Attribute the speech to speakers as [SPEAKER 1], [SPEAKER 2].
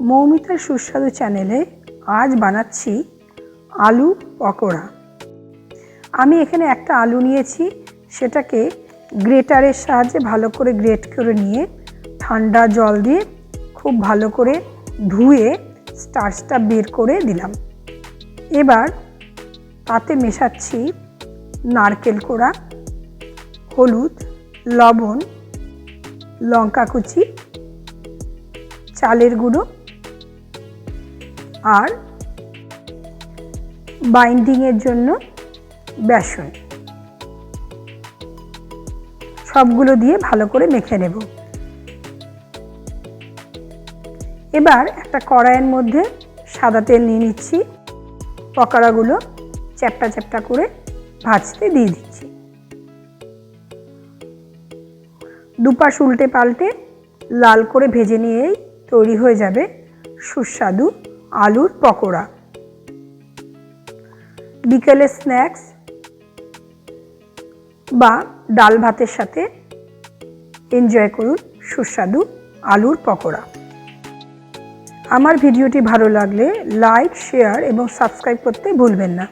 [SPEAKER 1] মৌমিতার সুস্বাদু চ্যানেলে আজ বানাচ্ছি আলু পকোড়া। আমি এখানে একটা আলু নিয়েছি, সেটাকে গ্রেটারের সাহায্যে ভালো করে গ্রেট করে নিয়ে ঠান্ডা জল দিয়ে খুব ভালো করে ধুয়ে স্টার্চটা বের করে দিলাম। এবার তাতে মেশাচ্ছি নারকেল কোড়া, হলুদ, লবণ, লঙ্কা কুচি, চালের গুঁড়ো আর বাইন্ডিংয়ের জন্য বেসন। সবগুলো দিয়ে ভালো করে মেখে নেব। এবার একটা কড়াইয়ের মধ্যে সাদা তেল নিয়ে নিচ্ছি, পকোড়াগুলো চ্যাপ্টা চ্যাপ্টা করে ভাজতে দিয়ে দিচ্ছি। দুপাশ উল্টে পাল্টে লাল করে ভেজে নিয়েই তৈরি হয়ে যাবে সুস্বাদু আলুর পকোড়া। বিকেলের স্ন্যাক্স বা ডাল ভাতের সাথে এনজয় করুন সুস্বাদু আলুর পকোড়া। আমার ভিডিওটি ভালো লাগলে লাইক, শেয়ার এবং সাবস্ক্রাইব করতে ভুলবেন না।